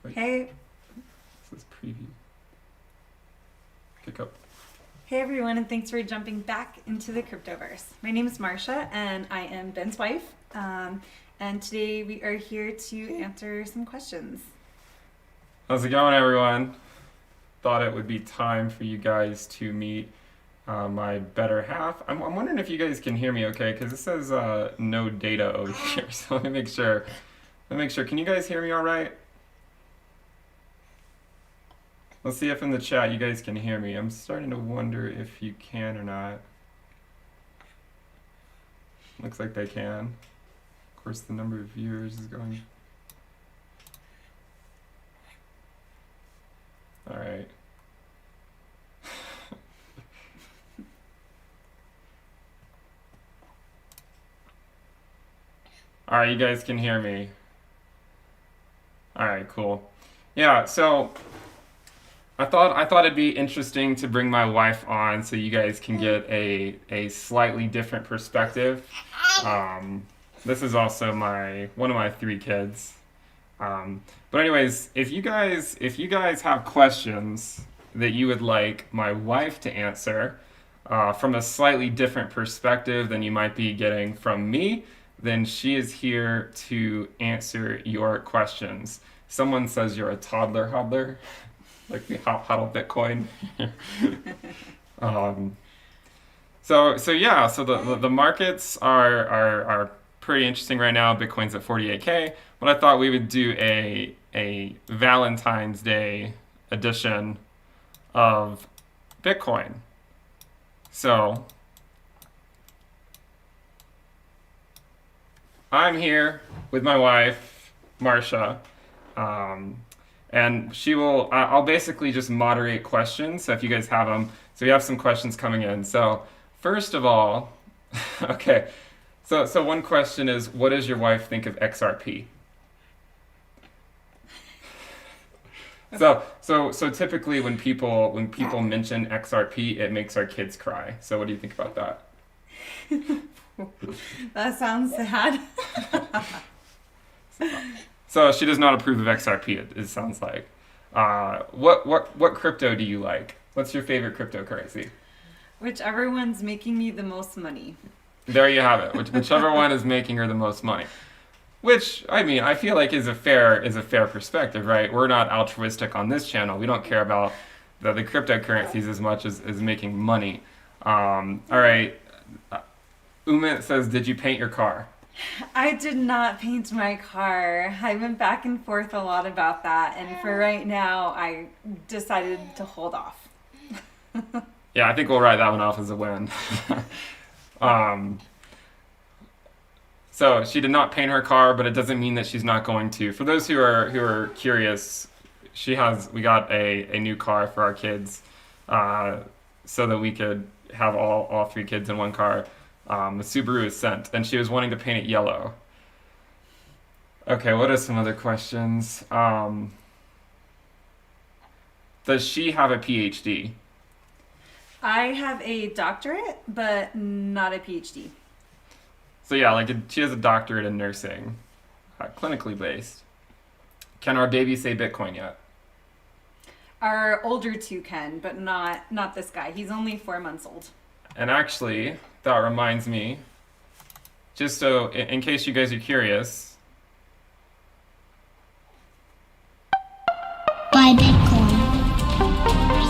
Wait, Hey, this is preview. Kick up. hey everyone, and thanks for jumping back into the cryptoverse. My name is Marsha, and I am Ben's wife. And today we are here to answer some questions. How's it going, everyone? Thought it would be time for you guys to meet my better half. I'm wondering if you guys can hear me okay, because it says no data over here. So let me make sure. Can you guys hear me all right? Let's see if in the chat you guys can hear me. I'm starting to wonder if you can or not. Looks like they can. Of course, the number of viewers is going. All right. All right, you guys can hear me. All right, cool. Yeah, so I thought it'd be interesting to bring my wife on so you guys can get a slightly different perspective. This is also one of my three kids. But anyways, if you guys have questions that you would like my wife to answer from a slightly different perspective than you might be getting from me, then she is here to answer your questions. Someone says you're a toddler hodler, like the hodl Bitcoin. So the markets are pretty interesting right now. Bitcoin's at 48K. But I thought we would do a Valentine's Day edition of Bitcoin. So I'm here with my wife, Marsha, and I'll basically just moderate questions, so if you guys have them. So we have some questions coming in. So first of all, okay, so one question is, what does your wife think of XRP? So typically when people mention XRP, it makes our kids cry. So what do you think about that? That sounds sad. So she does not approve of XRP, it sounds like. What crypto do you like? What's your favorite cryptocurrency? Whichever one's making me the most money. There you have it. Whichever one is making her the most money. Which, I mean, I feel like is a fair perspective, right? We're not altruistic on this channel. We don't care about the cryptocurrencies as much as making money. All right. Umit says, did you paint your car? I did not paint my car. I went back and forth a lot about that, and for right now, I decided to hold off. Yeah, I think we'll write that one off as a win. So she did not paint her car, but it doesn't mean that she's not going to. For those who are curious, we got a new car for our kids, so that we could have all three kids in one car. The Subaru Ascent, and she was wanting to paint it yellow. Okay, what are some other questions? Does she have a PhD? I have a doctorate, but not a PhD. So yeah, she has a doctorate in nursing, clinically based. Can our baby say Bitcoin yet? Our older two can, but not this guy. He's only 4 months old. And actually, that reminds me, just so in case you guys are curious. Buy Bitcoin.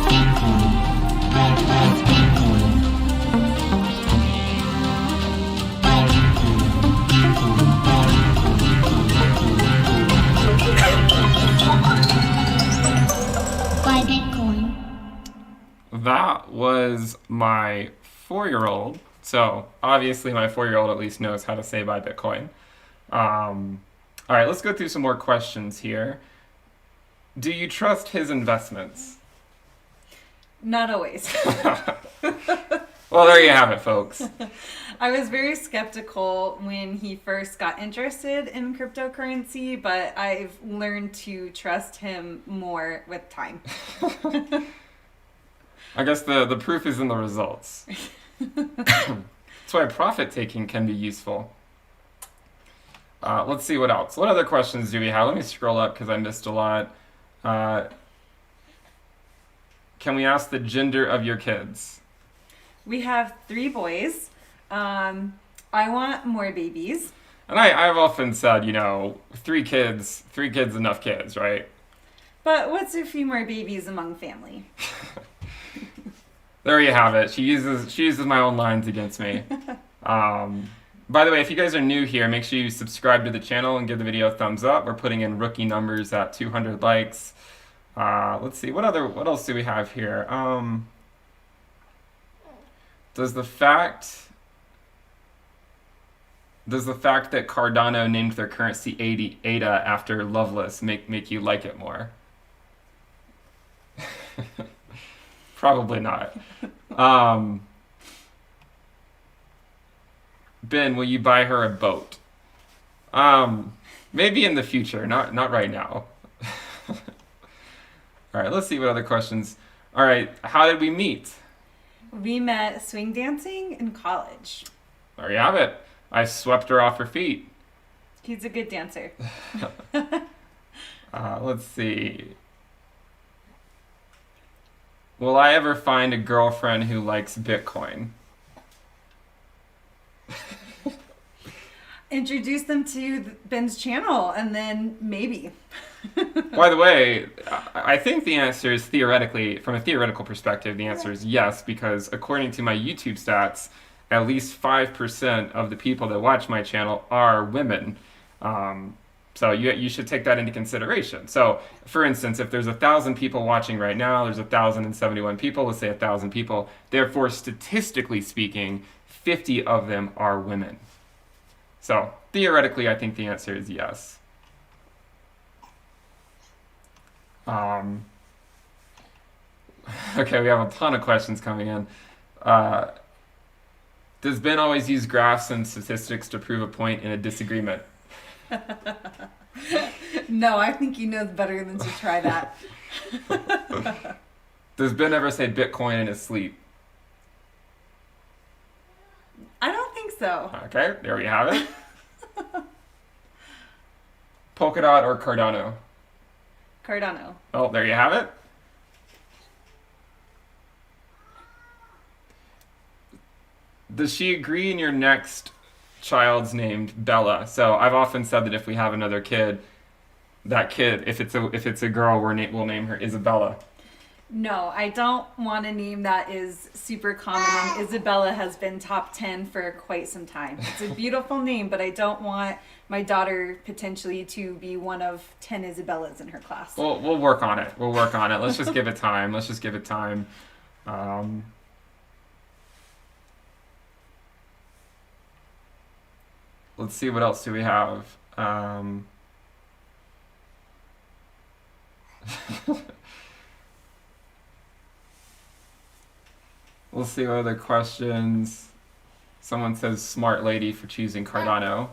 Bitcoin. Buy Bitcoin. Buy Bitcoin. Buy Bitcoin. That was my 4-year-old. So obviously my 4-year-old at least knows how to say buy Bitcoin. All right, let's go through some more questions here. Do you trust his investments? Not always. Well, there you have it, folks. I was very skeptical when he first got interested in cryptocurrency, but I've learned to trust him more with time. I guess the proof is in the results. That's why profit taking can be useful. Let's see what else. What other questions do we have? Let me scroll up because I missed a lot. Uh, can we ask the gender of your kids? We have 3 boys. I want more babies. And I've often said, 3 kids, enough kids, right? But what's a few more babies among family? There you have it. She uses my own lines against me. By the way, if you guys are new here, make sure you subscribe to the channel and give the video a thumbs up. We're putting in rookie numbers at 200 likes. Let's see, what else do we have here? Does the fact that Cardano named their currency ADA after Loveless make you like it more? Probably not. Ben, will you buy her a boat? Maybe in the future, not right now. All right, let's see what other questions. All right, how did we meet? We met swing dancing in college. There you have it. I swept her off her feet. He's a good dancer. Let's see. Will I ever find a girlfriend who likes Bitcoin? Introduce them to Ben's channel, and then maybe. By the way, I think the answer is theoretically, from a theoretical perspective, the answer is yes, because according to my YouTube stats, at least 5% of the people that watch my channel are women. So you should take that into consideration. So, for instance, if there's 1,000 people watching right now, there's 1,071 people, let's say 1,000 people, therefore, statistically speaking, 50 of them are women. So, theoretically, I think the answer is yes. Okay, we have a ton of questions coming in. Does Ben always use graphs and statistics to prove a point in a disagreement? No, I think he knows better than to try that. Does Ben ever say Bitcoin in his sleep? I don't think so. Okay, there we have it. Polkadot or Cardano? Cardano. Oh, there you have it. Does she agree in your next child's named Bella? So I've often said that if we have another kid, that kid, if it's a girl, we'll name her Isabella. No, I don't want a name that is super common, and Isabella has been top 10 for quite some time. It's a beautiful name, but I don't want my daughter potentially to be one of 10 Isabellas in her class. We'll work on it. Let's just give it time. Let's see, what else do we have? We'll see what other questions. Someone says smart lady for choosing Cardano.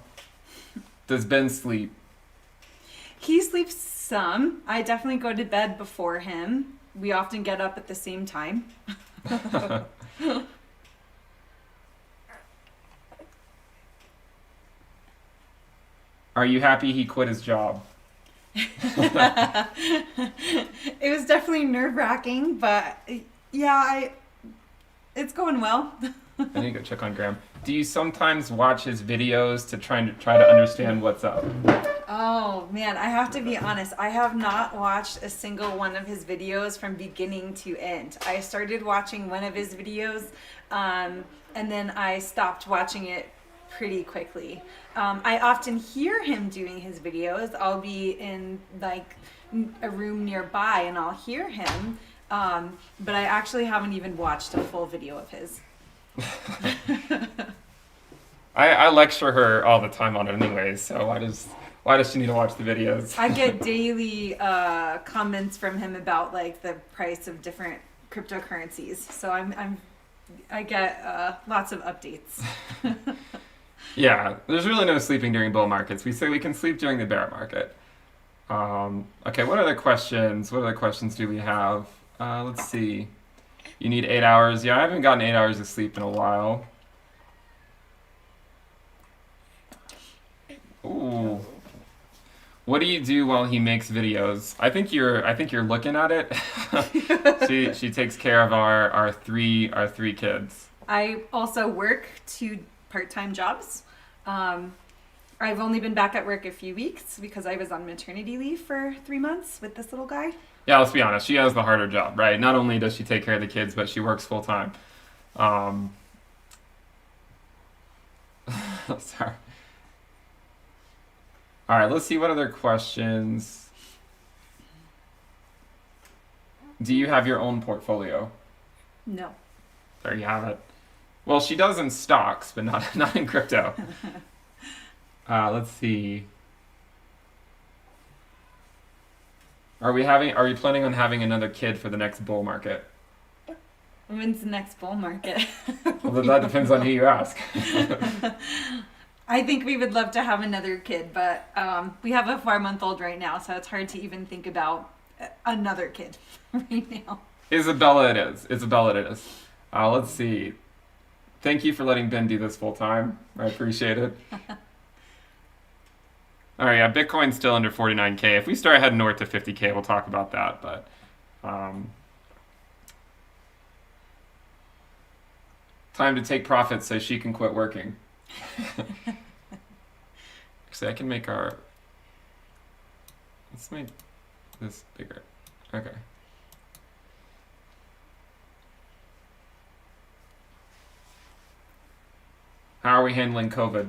Does Ben sleep? He sleeps some. I definitely go to bed before him. We often get up at the same time. Are you happy he quit his job? It was definitely nerve-wracking, but yeah, it's going well. I need to go check on Graham. Do you sometimes watch his videos to try to understand what's up? Oh man, I have to be honest. I have not watched a single one of his videos from beginning to end. I started watching one of his videos, and then I stopped watching it pretty quickly. I often hear him doing his videos. I'll be in like a room nearby and I'll hear him, but I actually haven't even watched a full video of his. I lecture her all the time on it anyways, so why does she need to watch the videos? I get daily comments from him about like the price of different cryptocurrencies, so I get lots of updates. Yeah, there's really no sleeping during bull markets. We say we can sleep during the bear market. Okay, what other questions? What other questions do we have? Let's see. You need 8 hours. Yeah, I haven't gotten 8 hours of sleep in a while. Ooh. What do you do while he makes videos? I think you're looking at it. She takes care of our three kids. I also work 2 part-time jobs. Um, I've only been back at work a few weeks because I was on maternity leave for 3 months with this little guy. Yeah, let's be honest. She has the harder job, right? Not only does she take care of the kids, but she works full time. Um, sorry. All right, let's see what other questions. Do you have your own portfolio? No. There you have it. Well, she does in stocks, but not in crypto. Let's see. Are we planning on having another kid for the next bull market? When's the next bull market? Well, that depends on who you ask. I think we would love to have another kid, but we have a 4-month-old right now, so it's hard to even think about another kid right now. Isabella it is. Isabella it is. Let's see. Thank you for letting Ben do this full time. I appreciate it. All right, yeah, Bitcoin's still under 49K. If we start heading north to 50K, we'll talk about that. But time to take profits so she can quit working. Actually, I can make our. Let's make this bigger. Okay. How are we handling COVID?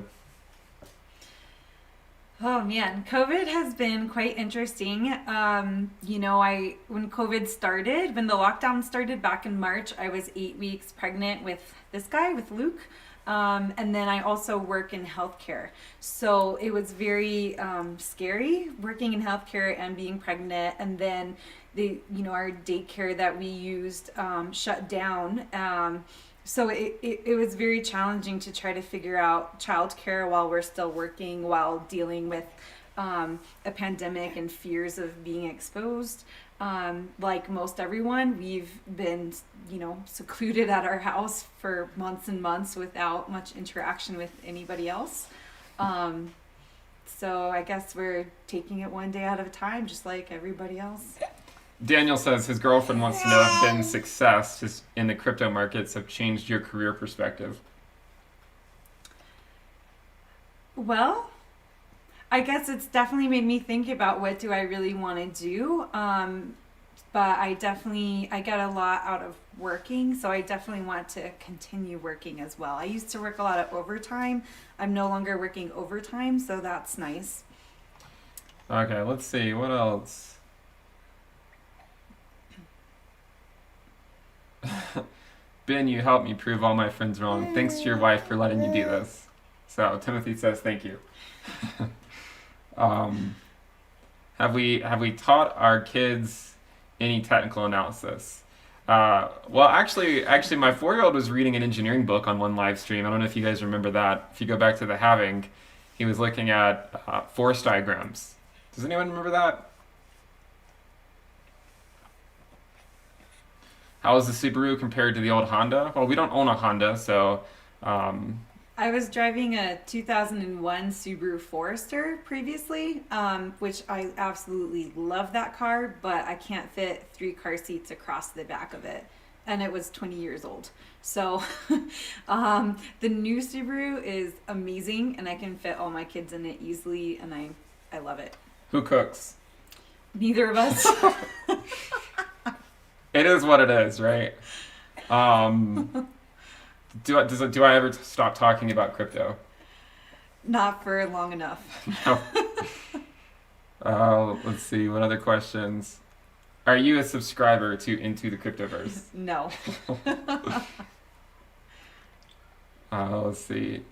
Oh man, COVID has been quite interesting. When COVID started, when the lockdown started back in March, I was 8 weeks pregnant with this guy, with Luke. And then I also work in healthcare. So it was very scary working in healthcare and being pregnant. And then our daycare that we used shut down. So it was very challenging to try to figure out childcare while we're still working, while dealing with a pandemic and fears of being exposed. Like most everyone, we've been, secluded at our house for months and months without much interaction with anybody else. So I guess we're taking it one day at a time, just like everybody else. Daniel says his girlfriend wants to know if Ben's success in the crypto markets have changed your career perspective. Well, I guess it's definitely made me think about what do I really want to do. But I get a lot out of working, so I definitely want to continue working as well. I used to work a lot of overtime. I'm no longer working overtime, so that's nice. Okay, let's see. What else? Ben, you helped me prove all my friends wrong. Thanks to your wife for letting you do this. So Timothy says thank you. Have we taught our kids any technical analysis? Well, actually, my 4-year-old was reading an engineering book on one live stream. I don't know if you guys remember that. If you go back to the halving, he was looking at force diagrams. Does anyone remember that? How is the Subaru compared to the old Honda? Well, we don't own a Honda, so. I was driving a 2001 Subaru Forester previously, which I absolutely love that car, but I can't fit 3 car seats across the back of it. And it was 20 years old. So the new Subaru is amazing, and I can fit all my kids in it easily, and I love it. Who cooks? Neither of us. It is what it is, right? Do I ever stop talking about crypto? Not for long enough. No. Let's see. What other questions? Are you a subscriber to Into the Cryptoverse? No. Let's see.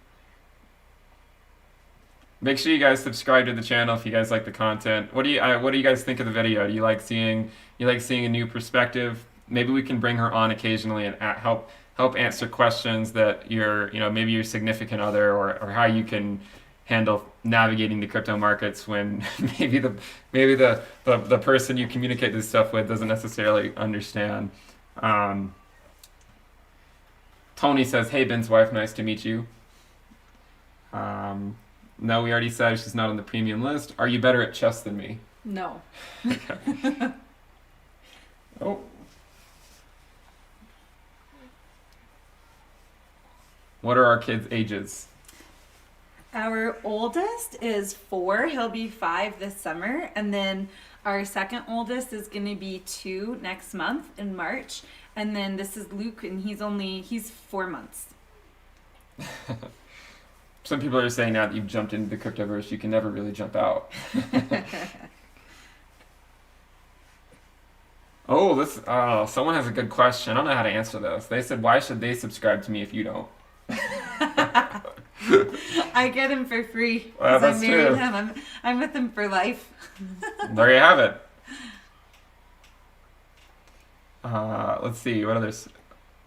Make sure you guys subscribe to the channel if you guys like the content. What do you guys think of the video? Do you like seeing a new perspective? Maybe we can bring her on occasionally and help answer questions that maybe your significant other or how you can handle navigating the crypto markets when maybe the person you communicate this stuff with doesn't necessarily understand. Tony says, "Hey, Ben's wife, nice to meet you." No, we already said she's not on the premium list. Are you better at chess than me? No. Okay. Oh. What are our kids' ages? Our oldest is 4. He'll be 5 this summer. And then our second oldest is going to be 2 next month in March. And then this is Luke, and he's 4 months. Some people are saying now that you've jumped into the cryptoverse, you can never really jump out. Someone has a good question. I don't know how to answer this. They said, why should they subscribe to me if you don't? I get him for free Well, because that's I married true. him. I'm with him for life. There you have it. Let's see, what others?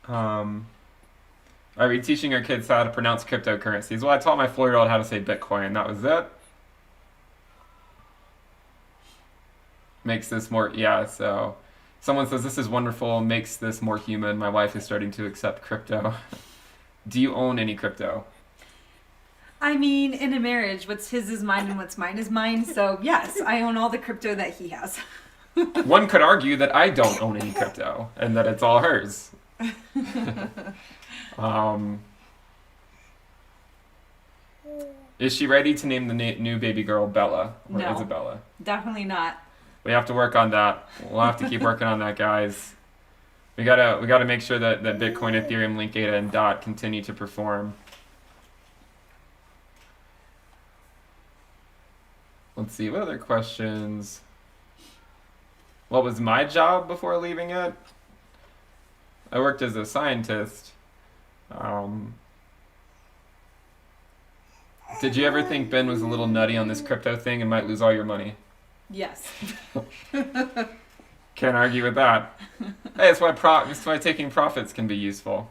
Are we teaching our kids how to pronounce cryptocurrencies? Well, I taught my 4-year-old how to say Bitcoin. That was it. Makes this more, yeah, so someone says this is wonderful, makes this more human. My wife is starting to accept crypto. Do you own any crypto? I mean, in a marriage, what's his is mine and what's mine is mine. So, yes, I own all the crypto that he has. One could argue that I don't own any crypto and that it's all hers. Is she ready to name the new baby girl Bella or No. Isabella? Definitely not. We have to work on that. We'll have to keep working on that, guys. We gotta make sure that Bitcoin, Ethereum, Link, ADA, and DOT continue to perform. Let's see, what other questions? What was my job before leaving it? I worked as a scientist. Did you ever think Ben was a little nutty on this crypto thing and might lose all your money? Yes. Can't argue with that. Hey, that's why taking profits can be useful.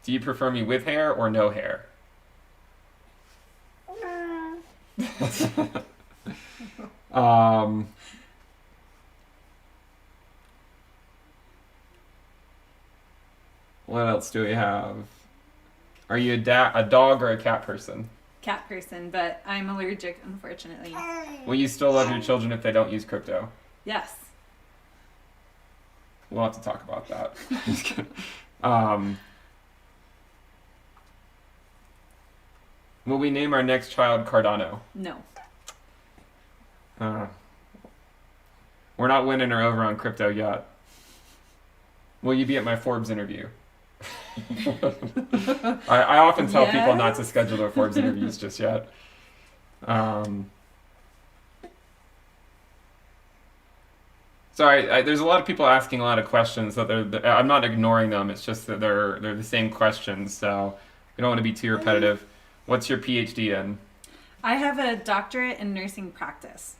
Do you prefer me with hair or no hair? What else do we have? Are you a dog or a cat person? Cat person, but I'm allergic, unfortunately. Will you still love your children if they don't use crypto? Yes. We'll have to talk about that. Just kidding. Will we name our next child Cardano? No. We're not winning her over on crypto yet. Will you be at my Forbes interview? I often tell people not to schedule their Forbes interviews just yet. Sorry, there's a lot of people asking a lot of questions. So I'm not ignoring them. It's just that they're the same questions. So we don't want to be too repetitive. What's your PhD in? I have a doctorate in nursing practice.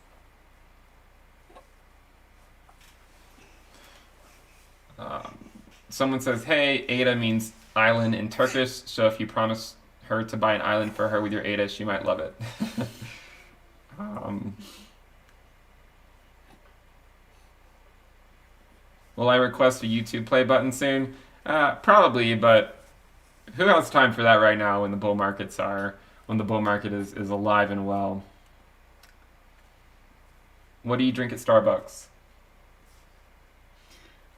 Someone says, hey, Ada means island in Turkish, so if you promise her to buy an island for her with your Ada, she might love it. Will I request a YouTube play button soon? Probably, but who has time for that right now when the bull market is alive and well? What do you drink at Starbucks?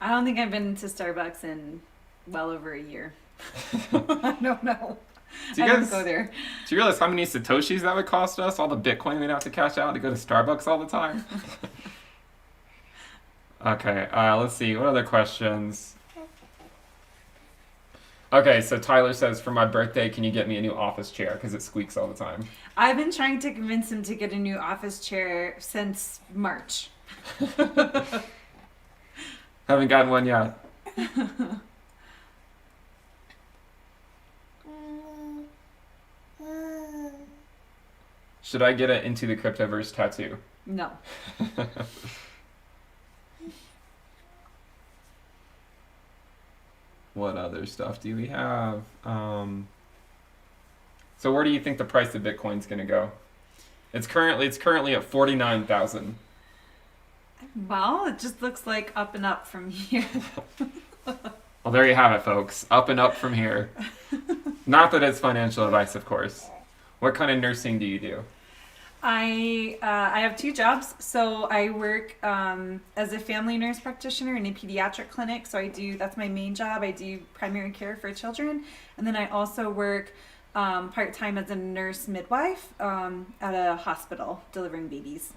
I don't think I've been to Starbucks in well over a year. I don't know. I don't go there. Do you realize how many Satoshis that would cost us? All the Bitcoin we'd have to cash out to go to Starbucks all the time? Okay, let's see. What other questions? Okay, so Tyler says, for my birthday, can you get me a new office chair? Because it squeaks all the time. I've been trying to convince him to get a new office chair since March. Haven't gotten one yet. Should I get it into the cryptoverse tattoo? No. What other stuff do we have? So where do you think the price of Bitcoin's going to go? It's currently at 49,000. Well, it just looks like up and up from here. Well, there you have it, folks. Up and up from here. Not that it's financial advice, of course. What kind of nursing do you do? I have two jobs. So I work as a family nurse practitioner in a pediatric clinic. So that's my main job. I do primary care for children, and then I also work part time as a nurse midwife at a hospital delivering babies.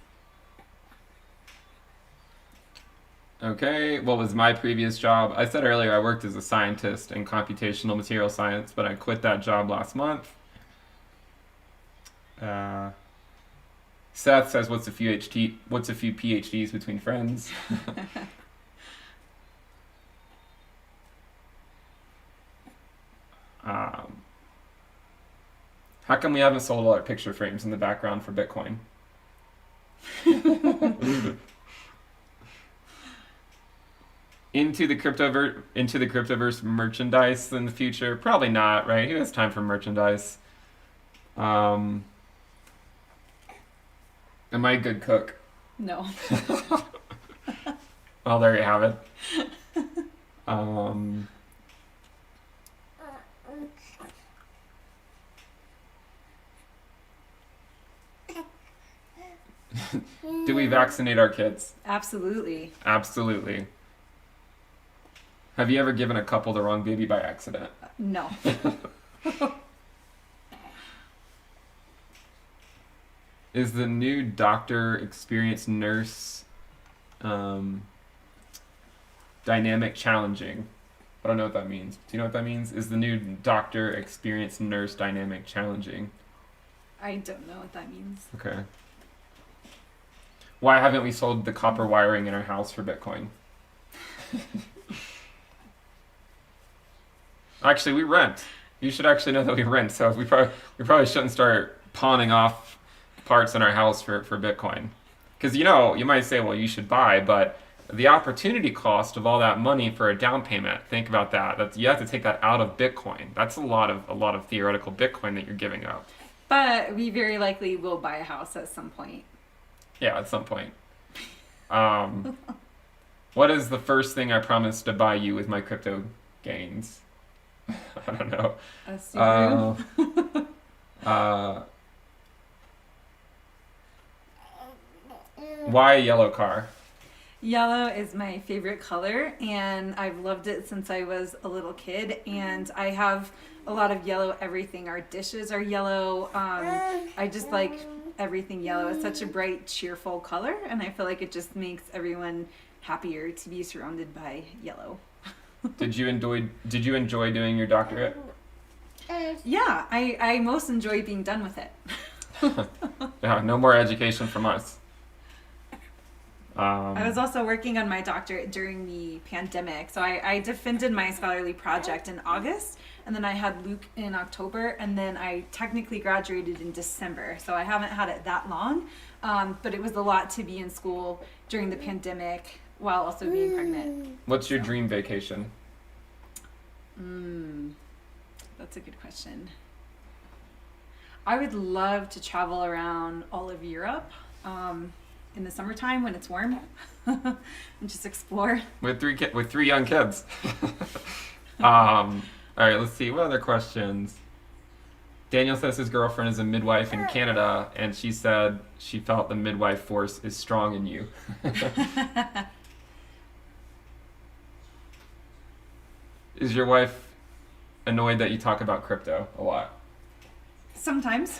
Okay, what was my previous job? I said earlier I worked as a scientist in computational material science, but I quit that job last month. Uh, Seth says, What's a few PhDs between friends?" um, how come we haven't sold all our picture frames in the background for Bitcoin? Into the cryptoverse merchandise in the future? Probably not, right? Who has time for merchandise? Am I a good cook? No. Well, there you have it. Um, do we vaccinate our kids? Absolutely. Absolutely. Have you ever given a couple the wrong baby by accident? No. Is the new doctor experienced nurse dynamic challenging? I don't know what that means. Do you know what that means? Is the new doctor experienced nurse dynamic challenging? I don't know what that means. Okay. Why haven't we sold the copper wiring in our house for Bitcoin? Actually, we rent. You should actually know that we rent, so we probably shouldn't start pawning off parts in our house for Bitcoin. Because you might say, well, you should buy, but the opportunity cost of all that money for a down payment, think about that. You have to take that out of Bitcoin. That's a lot of theoretical Bitcoin that you're giving up. But we very likely will buy a house at some point. Yeah, at some point. What is the first thing I promised to buy you with my crypto gains? I don't know. A Subaru? Why a yellow car? Yellow is my favorite color, and I've loved it since I was a little kid. And I have a lot of yellow everything. Our dishes are yellow. I just like everything yellow. It's such a bright, cheerful color, and I feel like it just makes everyone happier to be surrounded by yellow. Did you enjoy doing your doctorate? Yeah, I most enjoy being done with it. Yeah, no more education from us. I was also working on my doctorate during the pandemic. So I defended my scholarly project in August, and then I had Luke in October, and then I technically graduated in December. So I haven't had it that long, but it was a lot to be in school during the pandemic while also being pregnant. What's your dream vacation? That's a good question. I would love to travel around all of Europe in the summertime when it's warm and just explore. With three young kids. All right, let's see. What other questions? Daniel says his girlfriend is a midwife in Canada, and she said she felt the midwife force is strong in you. Is your wife annoyed that you talk about crypto a lot? Sometimes.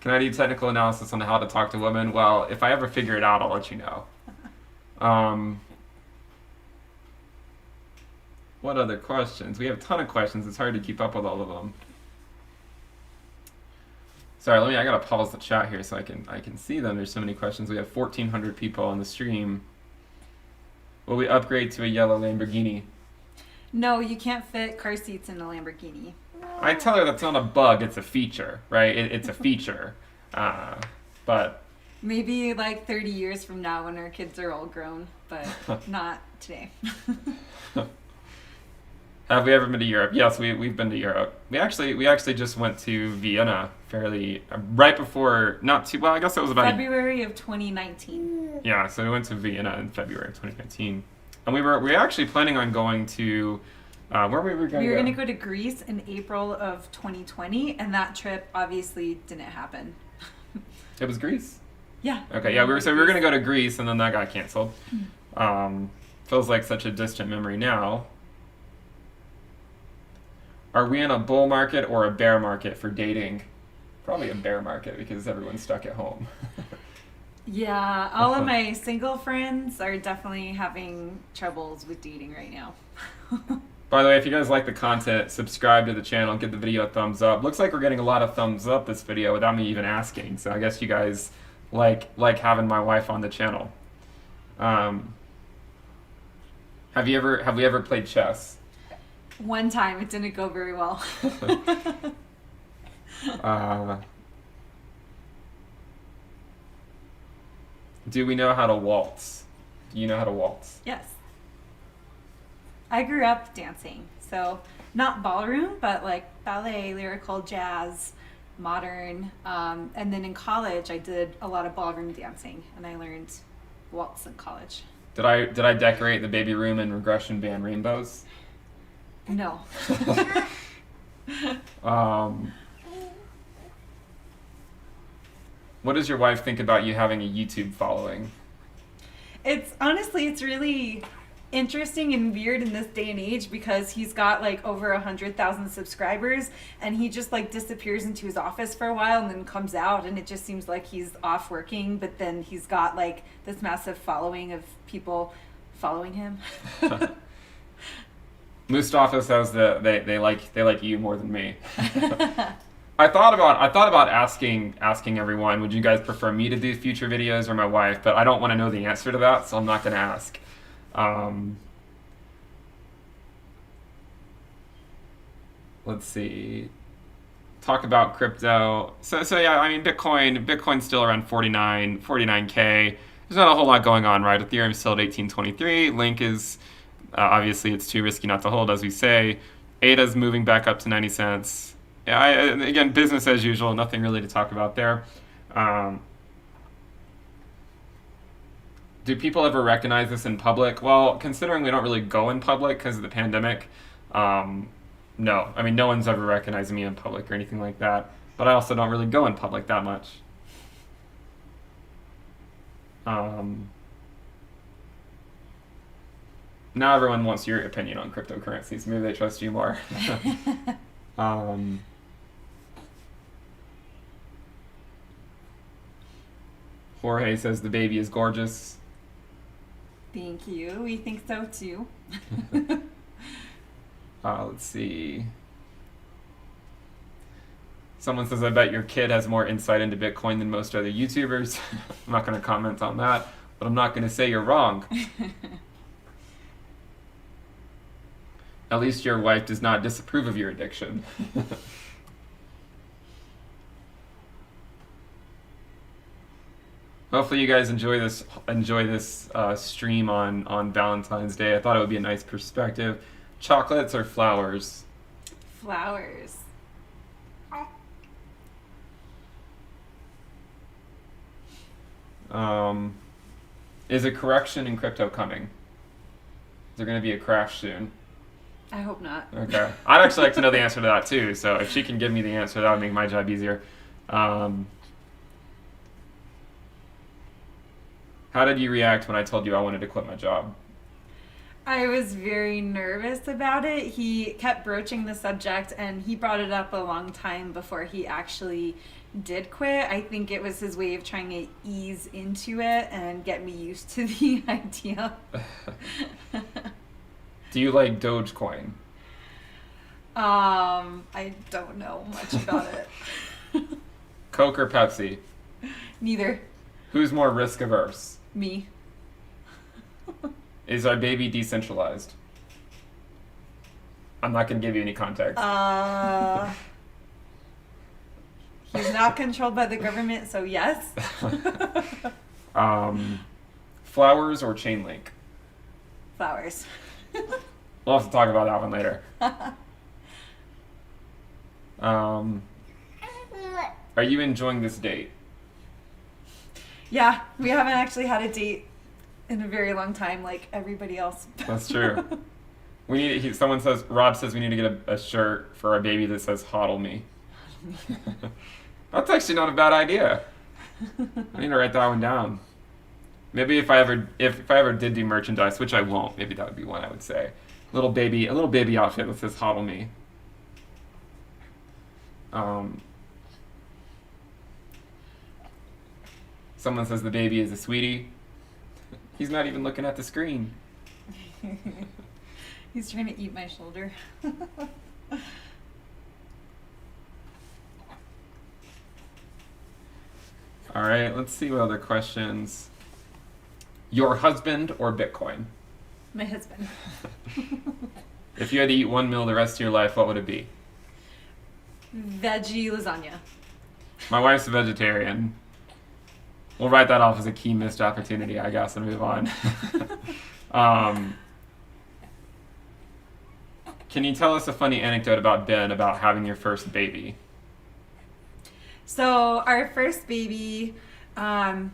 Can I do technical analysis on how to talk to women? Well, if I ever figure it out, I'll let you know. What other questions? We have a ton of questions. It's hard to keep up with all of them. Sorry, I gotta pause the chat here so I can see them. There's so many questions. We have 1,400 people on the stream. Will we upgrade to a yellow Lamborghini? No, you can't fit car seats in a Lamborghini. I tell her that's not a bug, it's a feature, right? It's a feature. But Maybe like 30 years from now when our kids are all grown, but not today. have we ever been to Europe? Yes, we've been to Europe. We actually just went to Vienna fairly right before, not too well. I guess it was about February of 2019. Yeah, so we went to Vienna in February of 2019, and we were actually planning on going to Where were we going We to were go? going to go to Greece in April of 2020, and that trip obviously didn't happen. It was Greece? Yeah. Okay, yeah, we were going to go to Greece, and then that got canceled. Feels like such a distant memory now. Are we in a bull market or a bear market for dating? Probably a bear market because everyone's stuck at home. Yeah, all of my single friends are definitely having troubles with dating right now. By the way, if you guys like the content, subscribe to the channel, give the video a thumbs up. Looks like we're getting a lot of thumbs up this video without me even asking. So I guess you guys like having my wife on the channel. Have we ever played chess? One time it didn't go very well. Do we know how to waltz? Do you know how to waltz? Yes. I grew up dancing, so not ballroom, but like ballet, lyrical, jazz, modern. And then in college, I did a lot of ballroom dancing, and I learned waltz in college. Did I decorate the baby room in regression band rainbows? No. What does your wife think about you having a YouTube following? It's honestly, it's really interesting and weird in this day and age because he's got like over 100,000 subscribers, and he just like disappears into his office for a while and then comes out, and it just seems like he's off working, but then he's got like this massive following of people following him. Mustafa says that they like you more than me. I thought about asking everyone, would you guys prefer me to do future videos or my wife? But I don't want to know the answer to that, so I'm not going to ask. Let's see. Talk about crypto. So yeah, I mean Bitcoin's still around 49K. There's not a whole lot going on, right? Ethereum's still at 1823. Link is obviously it's too risky not to hold, as we say. ADA's moving back up to 90 cents. Yeah, again, business as usual. Nothing really to talk about there. Do people ever recognize this in public? Well, considering we don't really go in public because of the pandemic, no. I mean, no one's ever recognized me in public or anything like that. But I also don't really go in public that much. Now everyone wants your opinion on cryptocurrencies. Maybe they trust you more. Jorge says the baby is gorgeous. Thank you. We think so too. Let's see. Someone says, I bet your kid has more insight into Bitcoin than most other YouTubers. I'm not going to comment on that, but I'm not going to say you're wrong. At least your wife does not disapprove of your addiction. Hopefully you guys enjoy this stream on Valentine's Day. I thought it would be a nice perspective. Chocolates or flowers? Flowers. Is a correction in crypto coming? Is there going to be a crash soon? I hope not. Okay. I'd actually like to know the answer to that too. So if she can give me the answer, that would make my job easier. How did you react when I told you I wanted to quit my job? I was very nervous about it. He kept broaching the subject, and he brought it up a long time before he actually did quit. I think it was his way of trying to ease into it and get me used to the idea. Do you like Dogecoin? I don't know much about it. Coke or Pepsi? Neither. Who's more risk averse? Me. Is our baby decentralized? I'm not going to give you any context. He's not controlled by the government, so yes. Flowers or chain link? Flowers. We'll have to talk about that one later. Are you enjoying this date? Yeah, we haven't actually had a date in a very long time, like everybody else. That's true. We need. Someone says. Rob says we need to get a shirt for our baby that says "Hodl me." That's actually not a bad idea. I need to write that one down. Maybe if I ever did do merchandise, which I won't, maybe that would be one I would say. A little baby outfit that says "Hodl me." Someone says the baby is a sweetie. He's not even looking at the screen. He's trying to eat my shoulder. All right, let's see what other questions. Your husband or Bitcoin? My husband. If you had to eat one meal the rest of your life, what would it be? Veggie lasagna. My wife's a vegetarian. We'll write that off as a key missed opportunity, I guess, and move on. Can you tell us a funny anecdote about Ben about having your first baby? So our first baby, the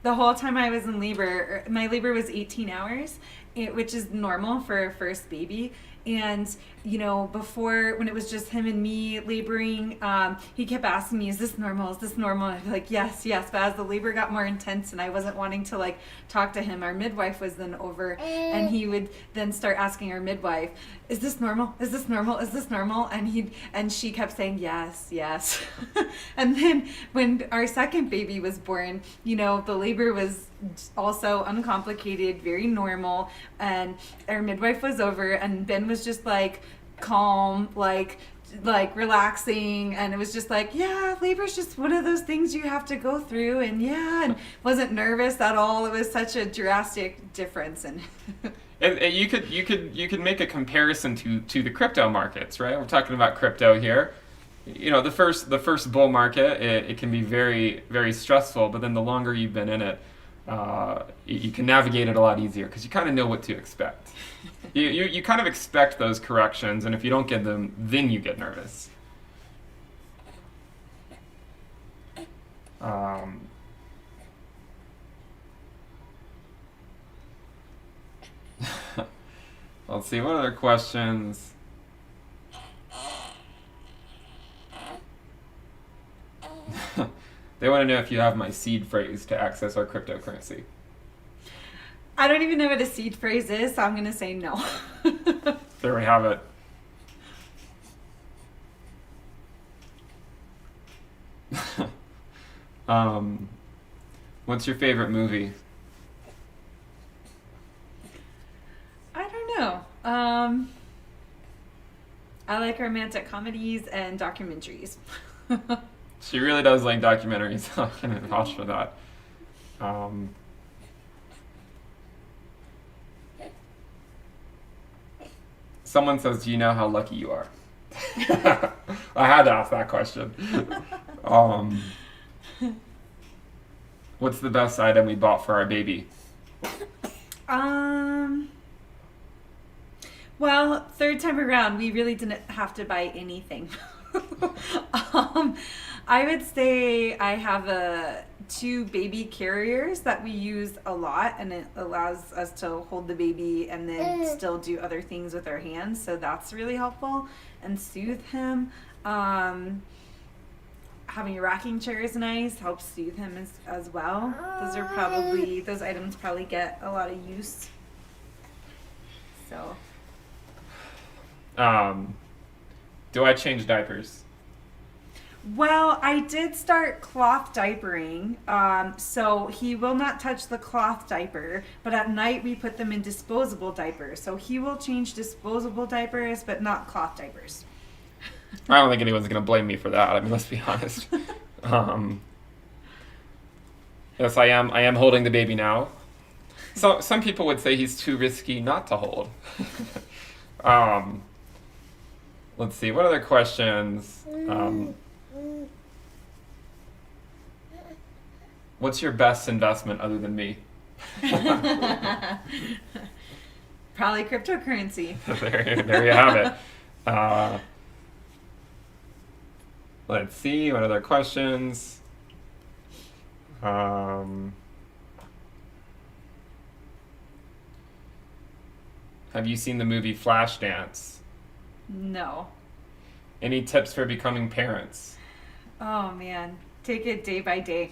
whole time I was in labor, my labor was 18 hours, which is normal for a first baby. And, you know, before, when it was just him and me laboring, he kept asking me, is this normal? Is this normal? And I'd be like, yes, yes. But as the labor got more intense and I wasn't wanting to, like, talk to him, our midwife was then over, and he would then start asking our midwife, is this normal? Is this normal? Is this normal? And she kept saying, yes, yes. And then when our second baby was born, you know, the labor was also uncomplicated, very normal, and our midwife was over, and Ben was just like calm, like relaxing, and it was just like, yeah, labor's just one of those things you have to go through, and yeah, and wasn't nervous at all. It was such a drastic difference. And you could make a comparison to the crypto markets, right? We're talking about crypto here. You know, the first bull market, it can be very, very stressful, but then the longer you've been in it, you can navigate it a lot easier because you kind of know what to expect. You kind of expect those corrections, and if you don't get them, then you get nervous. Let's see, what other questions? They want to know if you have my seed phrase to access our cryptocurrency. I don't even know what a seed phrase is, so I'm going to say no. There we have it. What's your favorite movie? I don't know. I like romantic comedies and documentaries. She really does like documentaries, so I can vouch for that. Someone says, do you know how lucky you are? I had to ask that question. What's the best item we bought for our baby? Well, third time around, we really didn't have to buy anything. I would say I have two baby carriers that we use a lot, and it allows us to hold the baby and then still do other things with our hands, so that's really helpful and soothe him. Having a rocking chair is nice, helps soothe him as well. Those items probably get a lot of use. So. Do I change diapers? Well, I did start cloth diapering, so he will not touch the cloth diaper, but at night we put them in disposable diapers. So he will change disposable diapers, but not cloth diapers. I don't think anyone's going to blame me for that. I mean, let's be honest. Yes, I am holding the baby now. So some people would say he's too risky not to hold. Let's see, what other questions? What's your best investment other than me? Probably cryptocurrency. There you have it. Let's see, what other questions? Have you seen the movie Flashdance? No. Any tips for becoming parents? Oh man, take it day by day.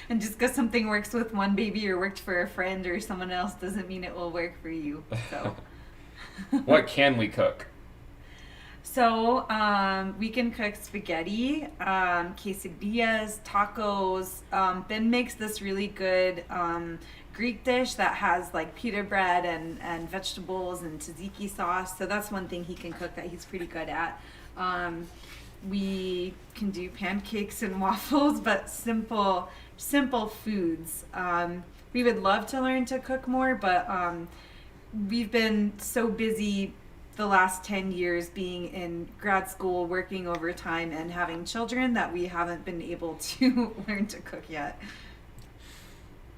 And just because something works with one baby or worked for a friend or someone else doesn't mean it will work for you. So. What can we cook? So we can cook spaghetti, quesadillas, tacos. Ben makes this really good Greek dish that has like pita bread and vegetables and tzatziki sauce. So that's one thing he can cook that he's pretty good at. We can do pancakes and waffles, but simple foods. We would love to learn to cook more, but we've been so busy the last 10 years being in grad school, working overtime, and having children that we haven't been able to learn to cook yet.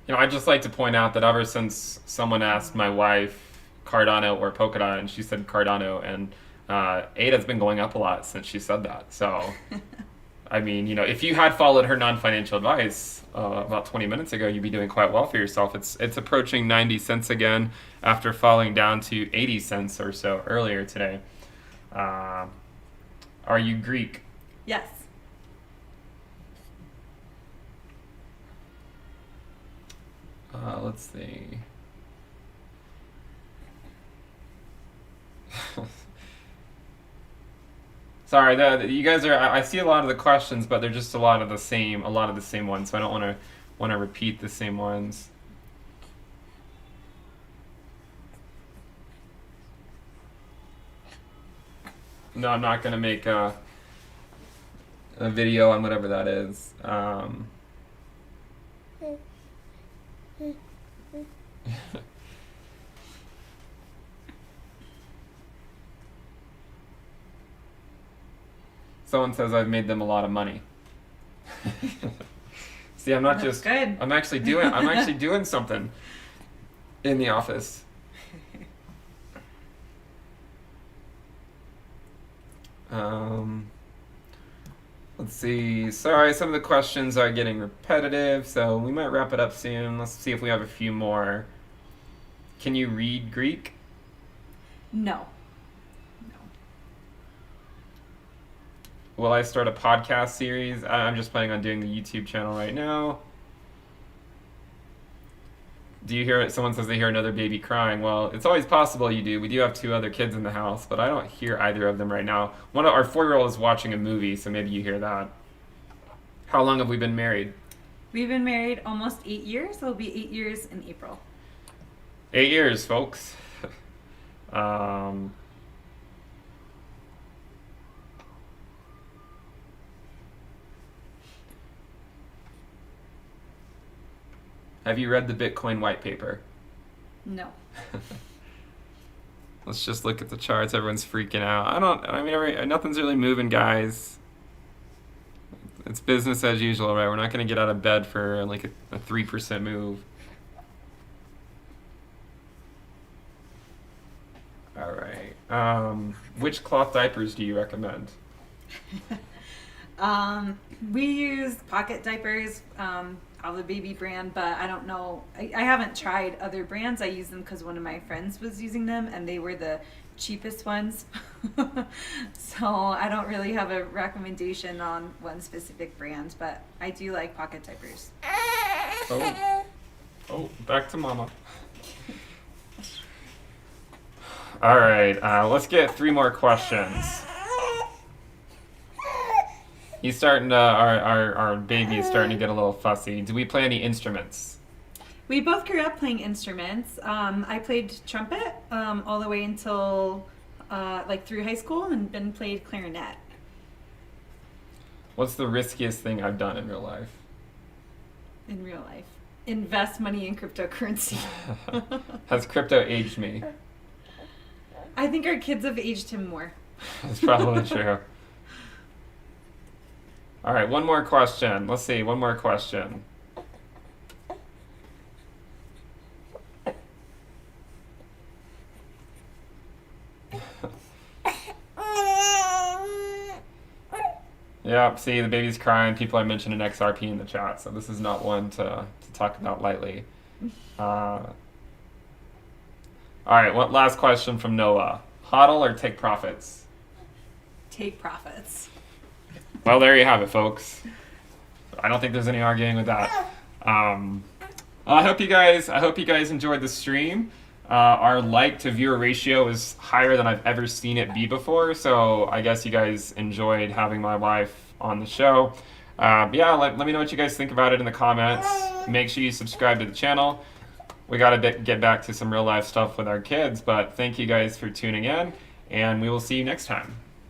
I'd just like to point out that ever since someone asked my wife Cardano or Polkadot, and she said Cardano, and ADA's been going up a lot since she said that. So, I mean, if you had followed her non-financial advice about 20 minutes ago, you'd be doing quite well for yourself. It's approaching 90 cents again after falling down to 80 cents or so earlier today. Are you Greek? Yes. Let's see. Sorry, you guys are. I see a lot of the questions, but they're just a lot of the same ones. So I don't want to repeat the same ones. No, I'm not gonna make a video on whatever that is. Someone says I've made them a lot of money. See, I'm not That's just good. I'm actually doing something in the office. Let's see. Sorry, some of the questions are getting repetitive, so we might wrap it up soon. Let's see if we have a few more. Can you read Greek? No. Will I start a podcast series? I'm just planning on doing the YouTube channel right now. Do you hear it? Someone says they hear another baby crying. Well, it's always possible you do. We do have 2 other kids in the house, but I don't hear either of them right now. One of our 4-year-old is watching a movie, so maybe you hear that. How long have we been married? We've been married almost 8 years. It'll be 8 years in April. 8 years, folks. Have you read the Bitcoin white paper? No. Let's just look at the charts. Everyone's freaking out. Nothing's really moving, guys. It's business as usual, right? We're not going to get out of bed for like a 3% move. All right. Which cloth diapers do you recommend? We use pocket diapers, of the baby brand, but I don't know. I haven't tried other brands. I use them because one of my friends was using them and they were the cheapest ones. So I don't really have a recommendation on one specific brand, but I do like pocket diapers. Oh, back to mama. All right, let's get 3 more questions. He's starting to, our baby is starting to get a little fussy. Do we play any instruments? We both grew up playing instruments. I played trumpet all the way until through high school, and Ben played clarinet. What's the riskiest thing I've done in real life? In real life, invest money in cryptocurrency. Has crypto aged me? I think our kids have aged him more. That's probably true. All right, one more question. Let's see, one more question. Yeah, see, the baby's crying. People are mentioning XRP in the chat, so this is not one to talk about lightly. All right, what last question from Noah? Hodl or take profits? Take profits. Well, there you have it, folks. I don't think there's any arguing with that. I hope you guys enjoyed the stream. Our like to viewer ratio is higher than I've ever seen it be before, so I guess you guys enjoyed having my wife on the show. Yeah, let me know what you guys think about it in the comments. Make sure you subscribe to the channel. We got to get back to some real life stuff with our kids, but thank you guys for tuning in, and we will see you next time.